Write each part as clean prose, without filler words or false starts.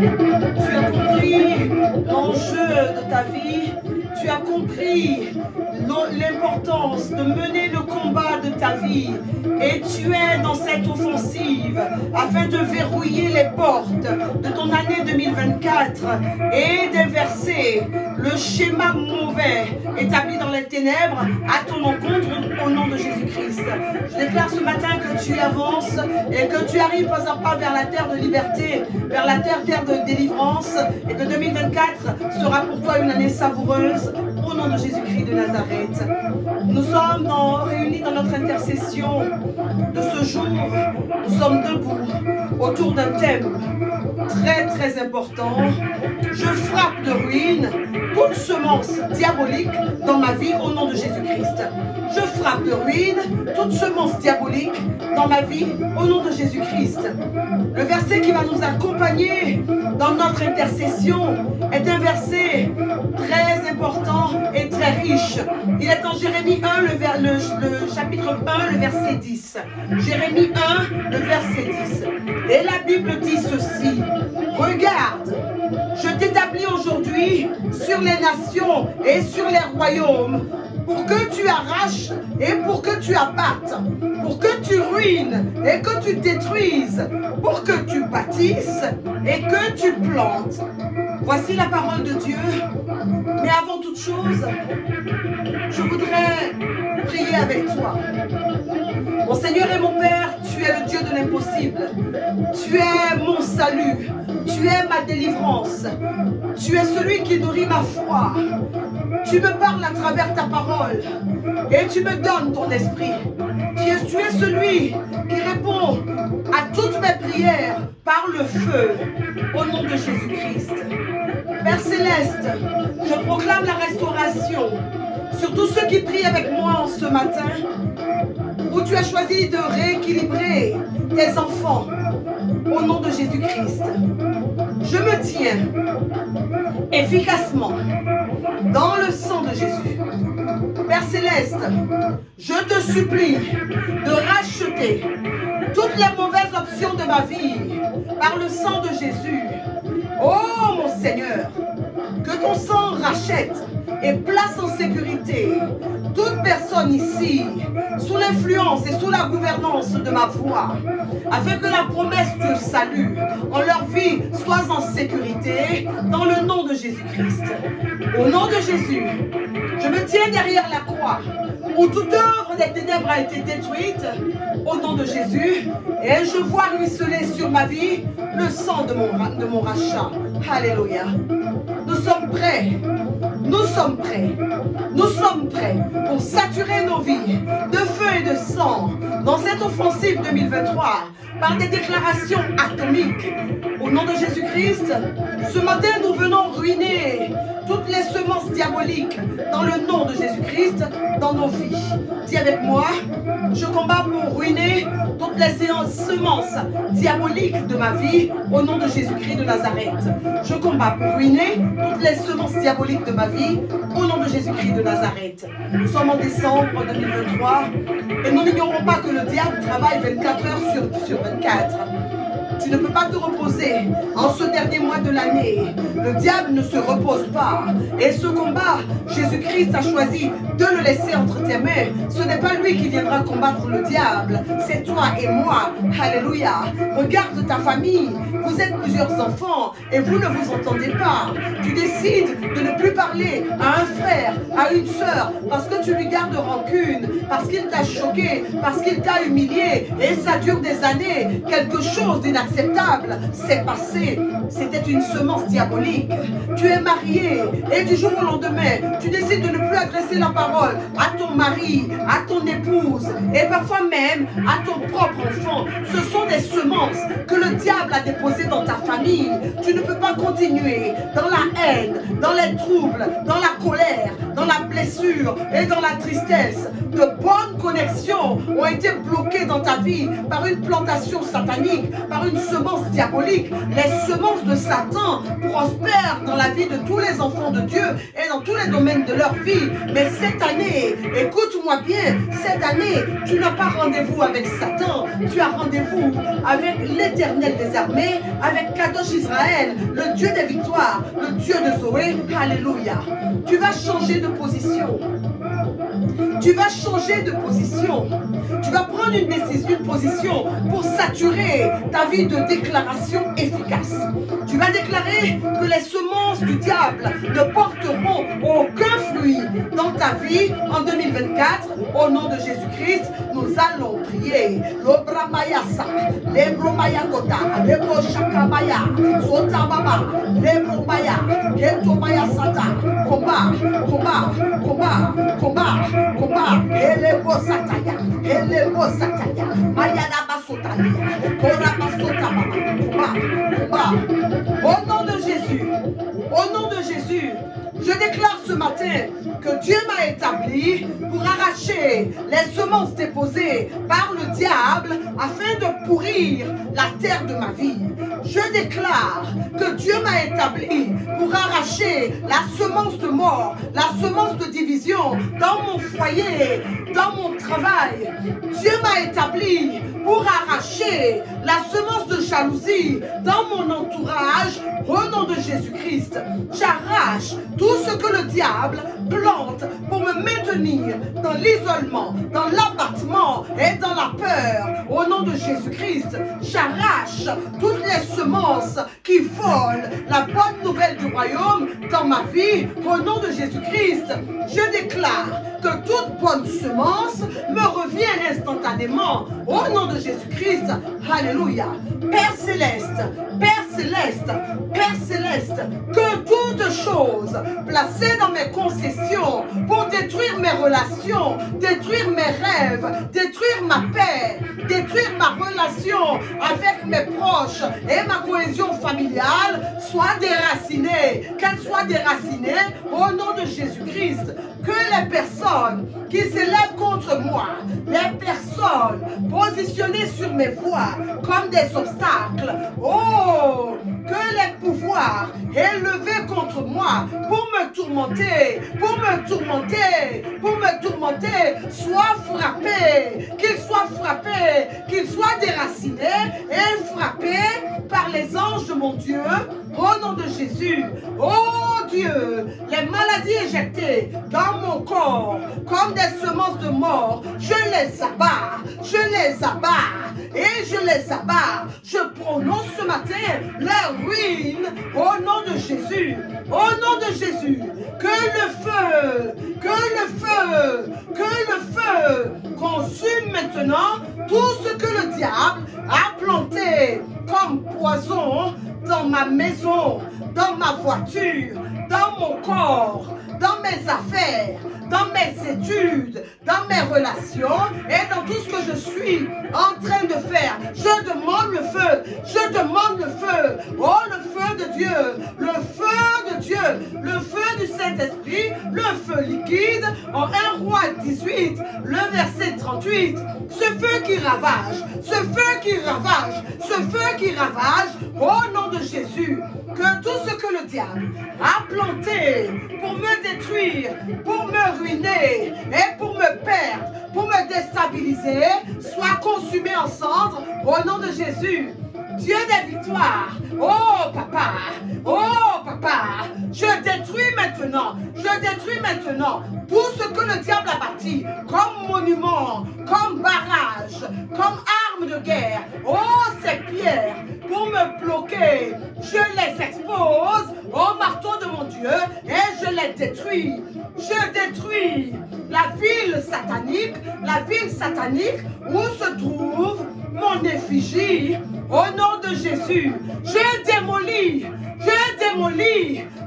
Tu as compris l'enjeu de ta vie. Tu as compris l'importance de mener le combat de ta vie. Et tu es dans cette offensive afin de verrouiller les portes de ton année 2024 et d'inverser le schéma mauvais établi dans les ténèbres à ton encontre au nom de Jésus-Christ. Je déclare ce matin que tu avances et que tu arrives pas à pas vers la terre de liberté, vers la terre de délivrance, et que 2024 sera pour toi une année savoureuse au nom de Jésus-Christ de Nazareth. Nous sommes réunis dans notre intercession de ce jour. Nous sommes debout autour d'un thème très très important. Je frappe de ruine toute semence diabolique dans ma vie au nom de Jésus-Christ. Je frappe de ruine toute semence diabolique dans ma vie au nom de Jésus-Christ. Le verset qui va nous accompagner dans notre intercession est un verset très important et très riche. Il est en Jérémie 1, le chapitre 1, le verset 10. Jérémie 1, le verset 10. Et la Bible dit ceci: regarde, je t'établis aujourd'hui sur les nations et sur les royaumes, pour que tu arraches et pour que tu abattes, pour que tu ruines et que tu détruises, pour que tu bâtisses et que tu plantes. Voici la parole de Dieu. Mais avant toute chose, je voudrais prier avec toi. Mon Seigneur et mon Père, tu es le Dieu de l'impossible. Tu es mon salut. Tu es ma délivrance. Tu es celui qui nourrit ma foi. Tu me parles à travers ta parole et tu me donnes ton esprit. Tu es celui qui répond à toutes mes prières par le feu au nom de Jésus-Christ. Père Céleste, je proclame la restauration sur tous ceux qui prient avec moi en ce matin, où tu as choisi de rééquilibrer tes enfants au nom de Jésus-Christ. Je me tiens efficacement dans le sang de Jésus. Père Céleste, je te supplie de racheter toutes les mauvaises options de ma vie par le sang de Jésus. Oh mon Seigneur, que ton sang rachète et place en sécurité toute personne ici sous l'influence et sous la gouvernance de ma voix, afin que la promesse du salut en leur vie soit en sécurité dans le nom de Jésus-Christ. Au nom de Jésus, je me tiens derrière la croix où toute œuvre des ténèbres a été détruite au nom de Jésus, et je vois ruisseler sur ma vie le sang de mon rachat. Alléluia. Nous sommes prêts. Nous sommes prêts. Nous sommes prêts pour saturer nos vies de feu et de sang dans cette offensive 2023 par des déclarations atomiques. Au nom de Jésus-Christ, ce matin nous venons ruiner toutes les semences diaboliques dans le nom de Jésus-Christ dans nos vies. Dis avec moi, je combats pour ruiner toutes les semences diaboliques de ma vie au nom de Jésus-Christ de Nazareth. Je combats pour ruiner toutes les semences diaboliques de ma vie au nom de Jésus-Christ de Nazareth. Nous sommes en décembre 2023 et nous n'ignorons pas que le diable travaille 24 heures sur 24. Tu ne peux pas te reposer en ce dernier mois de l'année. Le diable ne se repose pas. Et ce combat, Jésus-Christ a choisi de le laisser entre tes mains. Ce n'est pas lui qui viendra combattre le diable. C'est toi et moi. Alléluia. Regarde ta famille. Vous êtes plusieurs enfants et vous ne vous entendez pas. Tu décides de ne plus parler à un frère, à une sœur, parce que tu lui gardes rancune, parce qu'il t'a choqué, parce qu'il t'a humilié. Et ça dure des années. Quelque chose d'inacceptable s'est passé. C'était une semence diabolique. Tu es marié et du jour au lendemain, tu décides de ne plus adresser la parole à ton mari, à ton épouse et parfois même à ton propre enfant. Ce sont des semences que le diable a déposées dans ta famille. Tu ne peux pas continuer dans la haine, dans les troubles, dans la colère, dans la blessure et dans la tristesse. De bonnes connexions ont été bloquées dans ta vie par une plantation satanique, par une semences diaboliques, les semences de Satan prospèrent dans la vie de tous les enfants de Dieu et dans tous les domaines de leur vie. Mais cette année, écoute-moi bien, cette année, tu n'as pas rendez-vous avec Satan, tu as rendez-vous avec l'Éternel des armées, avec Kadosh Israël, le Dieu des victoires, le Dieu de Zoé. Alléluia. Tu vas changer de position. Tu vas changer de position. Tu vas prendre une décision, une position pour saturer ta vie de déclaration efficace. Tu vas déclarer que les semences du diable ne porteront aucun fruit dans ta vie en 2024. Au nom de Jésus-Christ, nous allons prier. L'obramayasa, l'ebromayakota, l'ebrochakamaya, sotababa, l'ebromaya, getomayasata, combat, combat, combat, combat, combat, elebosataya, elebosataya, mayanabasotalia, korabasotababa, combat, combat. Au nom de Jésus, au nom de Jésus, je déclare ce matin que Dieu m'a établi pour arracher les semences déposées par le diable afin de pourrir la terre de ma vie. Je déclare que Dieu m'a établi pour arracher la semence de mort, la semence de division dans mon foyer, dans mon travail. Dieu m'a établi pour arracher la semence de jalousie dans mon entourage. Au nom de Jésus-Christ, j'arrache tout ce que le diable plante pour me maintenir dans l'isolement, dans l'abattement et dans la peur. Au nom de Jésus-Christ, j'arrache toutes les semences qui volent la bonne nouvelle du royaume dans ma vie. Au nom de Jésus-Christ, je déclare que toute bonne semence me revient instantanément. Au nom de Jésus-Christ, alléluia. Père céleste, Père céleste, Père céleste, que toute chose placée dans mes concessions pour détruire mes relations, détruire mes rêves, détruire ma paix, détruire ma relation avec mes proches et ma cohésion familiale soit déracinée, qu'elle soit déracinée au nom de Jésus-Christ. Que les personnes qui s'élèvent contre moi, les personnes positionnées sur mes voies comme des obstacles, oh, que les pouvoirs élevés contre moi pour me tourmenter, pour me tourmenter, pour me tourmenter, soient frappés, qu'ils soient frappés, qu'ils soient déracinés et frappés par les anges de mon Dieu, au nom de Jésus. Oh Dieu, les maladies éjectées dans mon corps comme des semences de mort, je les abats, je les abats et je les abats. Je prononce ce matin leur ruine au nom de Jésus, au nom de Jésus. Que le feu, que le feu, que le feu consume maintenant tout ce que le diable a planté comme poison dans ma maison, dans ma voiture, dans mon corps, dans mes affaires, dans mes études, dans mes relations et dans tout ce que je suis en train de faire. Je demande le feu, je demande le feu. Oh, le feu de Dieu, le feu de Dieu, le feu du Saint-Esprit, le feu liquide. En 1 Roi 18, le verset 38, ce feu qui ravage, ce feu qui ravage, ce feu qui ravage, au nom de Jésus, que tout ce que le diable a planté pour me détruire, pour me ruiner et pour me perdre, pour me déstabiliser, soit consumé en cendres au nom de Jésus. Dieu des victoires, oh papa, je détruis maintenant tout ce que le diable a bâti comme monument, comme barrage, comme arme de guerre. Oh, ces pierres pour me bloquer, je les expose au marteau de mon Dieu et je les détruis. Je détruis la ville satanique où se trouve mon effigie. Au nom de Jésus, je démolis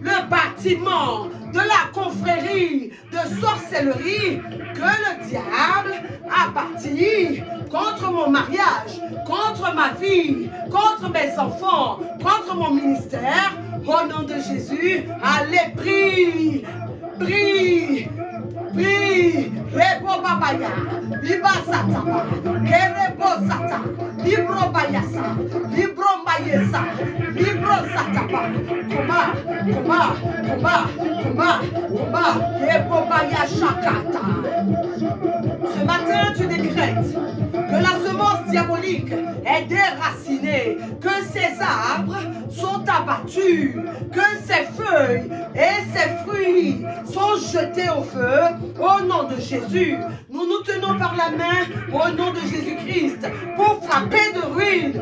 le bâtiment de la confrérie de sorcellerie que le diable a bâti contre mon mariage, contre ma vie, contre mes enfants, contre mon ministère. Au nom de Jésus, allez, prie, prie. Oui, Rebo Babaya, Liba Sataba, Kerebo Sata, Libro Bayasa, Libro Bayesa, Libro Satapa, combat, combat, combat, combat, combat, Ebobaya Shakata. Ce matin, tu décrètes que la semence diabolique est déracinée, que ses arbres sont abattus, que ses feuilles et ses fruits sont jetés au feu au nom de Jésus. Nous nous tenons par la main au nom de Jésus-Christ pour frapper de ruine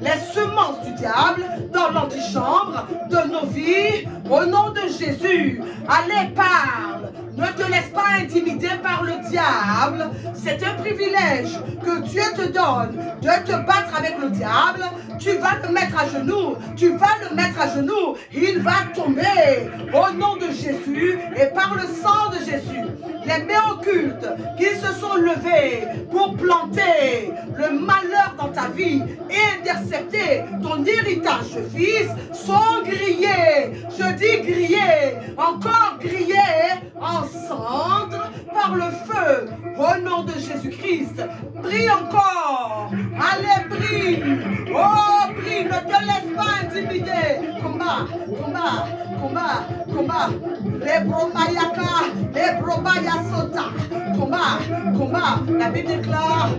les semences du diable dans l'antichambre de nos vies au nom de Jésus. Allez, parle. Ne te laisse pas intimider par le diable. C'est un privilège que Dieu te donne de te battre avec le diable. Tu vas le mettre à genoux. Tu vas le mettre à genoux. Il va tomber au nom de Jésus et par le sang de Jésus. Les mains occultes qui se sont levées pour planter le malheur dans ta vie et intercepter ton héritage de fils sont grillés. Je dis grillés, encore grillés en cendres par le feu au nom de Jésus-Christ. Prie encore. Allez, prie. Oh, prie, ne te laisse pas intimider. Combat, combat, combat, combat. Les bromayaka, les bromayasota. Combat, combat. La Bible déclare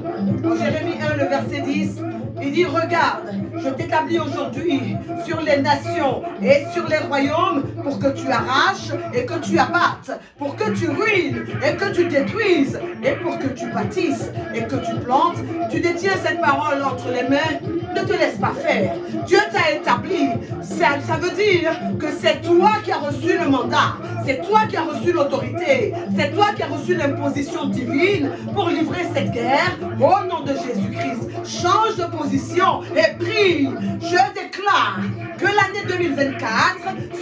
en Jérémie 1, le verset 10, il dit, regarde, je t'établis aujourd'hui sur les nations et sur les royaumes pour que tu arraches et que tu abattes, pour que tu ruines et que tu détruises et pour que tu bâtisses et que tu plantes. Tu détiens cette parole entre les mains, ne te laisse pas faire. Dieu t'a établi. Ça veut dire que c'est toi qui as reçu le mandat, c'est toi qui as reçu l'autorité, c'est toi qui as reçu l'imposition divine pour livrer cette guerre au nom de Jésus-Christ. Change de position et prie. Je déclare que l'année 2024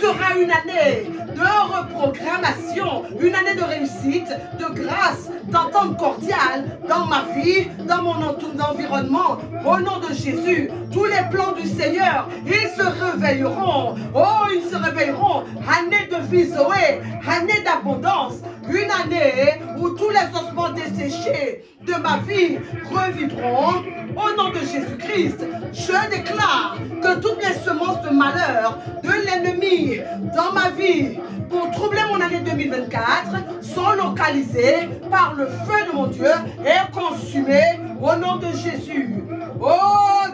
sera une année de reprogrammation, une année de réussite, de grâce, d'entente cordiale dans ma vie, dans mon environnement. Au nom de Jésus, tous les plans du Seigneur, ils se réveilleront. Oh, ils se réveilleront. Année de vie Zoé, année d'abondance, une année où tous les ossements desséchés de ma vie revivront. Au nom de Jésus-Christ, je déclare que toutes les semences de malheur de l'ennemi dans ma vie pour troubler mon année 2024 sont localisées par le feu de mon Dieu et consumées au nom de Jésus. Oh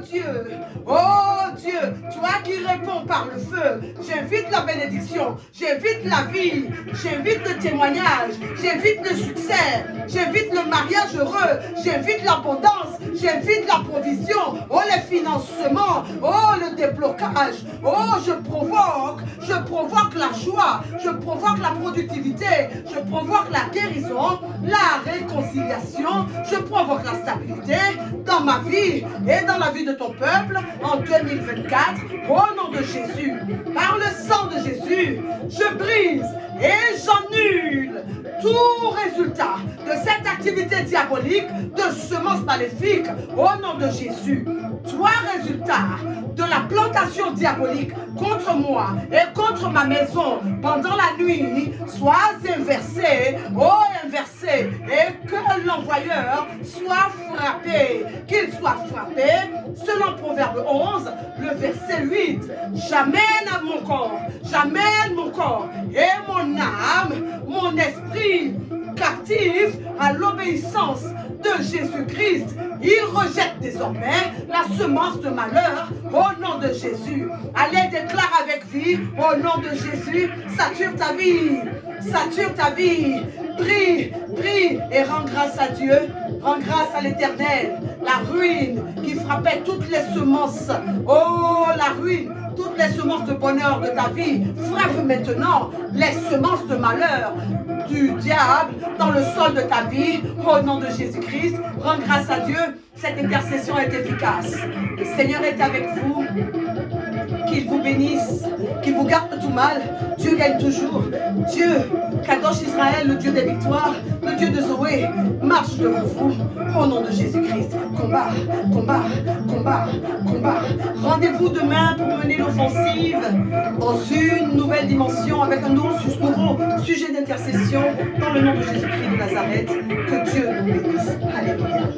Dieu, toi qui réponds par le feu, j'invite la bénédiction, j'invite la vie, j'invite le témoignage, j'invite le succès, j'invite le mariage heureux, j'invite l'abondance, j'invite la provision, oh les financements, oh le déblocage, oh je provoque la joie, je provoque la productivité, je provoque la guérison, la réconciliation, je provoque la stabilité dans ma vie et dans la vie de ton peuple en 2024 au nom de Jésus. Par le sang de Jésus, je brise et j'annule tout résultat de cette activité diabolique de semences maléfiques au nom de Jésus. Toi, résultat de la plantation diabolique contre moi et contre ma maison pendant la nuit, sois inversé, oh inversé, et que l'envoyeur soit frappé, qu'il soit frappé, selon Proverbe 11, le verset 8. J'amène mon corps et mon âme, mon esprit captif à l'obéissance de Jésus-Christ. Il rejette désormais la semence de malheur au nom de Jésus. Allez, déclare avec vie au nom de Jésus. Sature ta vie. Prie et rends grâce à Dieu. Rends grâce à l'Éternel. La ruine qui frappait toutes les semences. Oh, la ruine. Toutes les semences de bonheur de ta vie, frappe maintenant les semences de malheur du diable dans le sol de ta vie, au nom de Jésus-Christ. Rends grâce à Dieu, cette intercession est efficace. Le Seigneur est avec vous, qu'il vous bénisse, qu'il vous garde de tout mal. Dieu gagne toujours. Dieu, Kadosh Israël, le Dieu des victoires, le Dieu de Zoé, marche devant vous, au nom de Jésus-Christ. Combat. Rendez-vous demain pour mener l'offensive dans une nouvelle dimension avec un nouveau sujet d'intercession dans le nom de Jésus-Christ de Nazareth. Que Dieu nous bénisse. Alléluia.